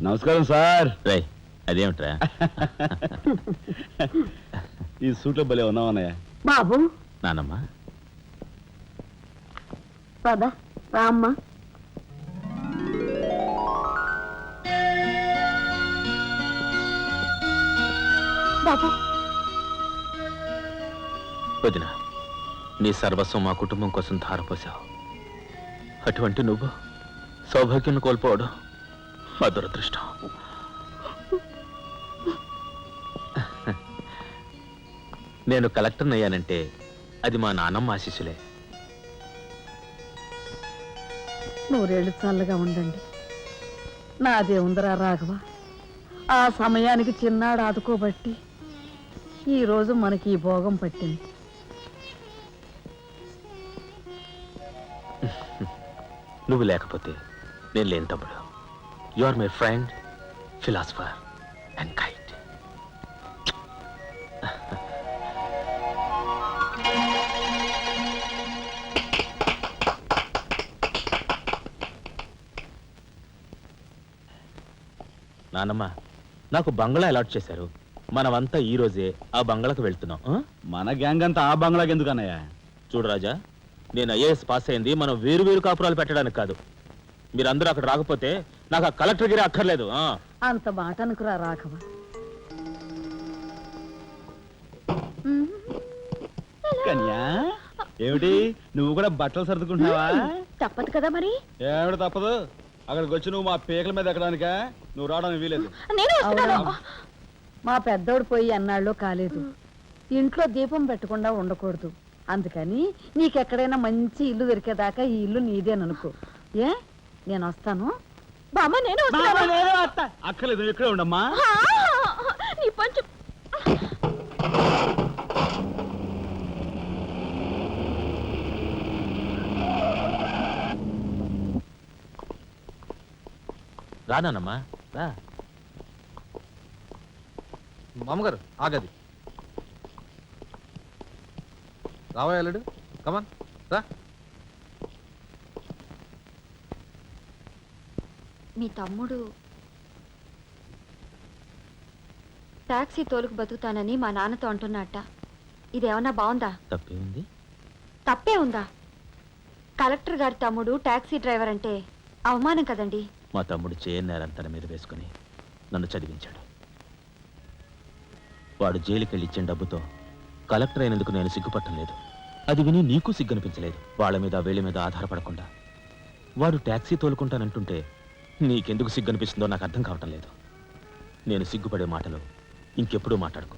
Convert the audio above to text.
నమస్కారం సార్. రై అదేమిట్రా ఈ సూట్లో భలే ఉన్నావన్నయ్య. బాబు నానమ్మ పద రామ్మ. బాబు వదిన, నీ సర్వస్వం మా కుటుంబం కోసం ధారపోసావు. అటువంటి నువ్వు సౌభాగ్యం కోల్పోవడం మా దురదృష్టం. నేను కలెక్టర్ అయ్యానంటే అది మా నాన్నమ్మ ఆశీస్సులే. నూరేళ్ళు చల్లగా ఉండండి. నాదే ఉందరా రాఘవ. ఆ సమయానికి చిన్నాడు ఆదుకోబట్టి ఈరోజు మనకి ఈ భోగం పట్టింది. నువ్వు లేకపోతే నేను లేని తమ్ముడు. You are my friend, philosopher and guide. నానమ్మ, నాకు బంగ్లా అలాట్ చేశారు. మనమంతా ఈ రోజే ఆ బంగ్లాకు వెళ్తున్నాం. మన గ్యాంగ్ అంతా ఆ బంగ్లాకి ఎందుకు అన్నయ్య? చూడు రాజా, నేను ఐఏఎస్ పాస్ అయింది మనం వేరు వేరు కాపురాలు పెట్టడానికి కాదు. మీరందరూ అక్కడ రాకపోతే నాకు ఆ కలెక్టర్ గిరి అక్కర్లేదు. అంత మాట అనుకురా రాఘవ. కన్యా, ఏమిటి నువ్వు కూడా బట్టలు సర్దుకుంటున్నావా? తప్పదు కదా మరి. ఏమిటి తప్పదు? అక్కడికి వచ్చి నువ్వు మా పేకల మీద ఎక్కడానికా? నువ్వు రావడానికి వీలేదు. మా పెద్దోడు పోయి అన్నాళ్ళు కాలేదు. ఇంట్లో దీపం పెట్టకుండా ఉండకూడదు. అందుకని నీకెక్కడైనా మంచి ఇల్లు దొరికేదాకా ఈ ఇల్లు నీదేననుకో. ఏ నేను వస్తాను. బామ్మ నేను అక్కర్లేదు, ఇక్కడే ఉండమ్మా. రానమ్మా రా. మామగారు ఆగది. రావా అల్లుడు, కమాన్ రా. మీ తమ్ముడు టాక్సీ తోలుకు బతుకుతానని మా నాన్నతో అంటున్నట్ట. ఇదేమన్నా బాగుందా? తప్పే ఉంది. తప్పే ఉందా? కలెక్టర్ గారి తమ్ముడు టాక్సీ డ్రైవర్ అంటే అవమానం కదండి. మా తమ్ముడు చేయన్నారని తన మీద వేసుకుని నన్ను చదివించాడు. వాడు జైలుకెళ్ళి ఇచ్చిన డబ్బుతో కలెక్టర్ అయినందుకు నేను సిగ్గుపట్టం లేదు. అది విని నీకు సిగ్గనిపించలేదు. వాళ్ళ మీద వీళ్ళ మీద ఆధారపడకుండా వాడు ట్యాక్సీ తోలుకుంటానంటుంటే నీకెందుకు సిగ్గనిపిస్తుందో నాకు అర్థం కావటం లేదు. నేను సిగ్గుపడే మాటలు ఇంకెప్పుడూ మాట్లాడుకో.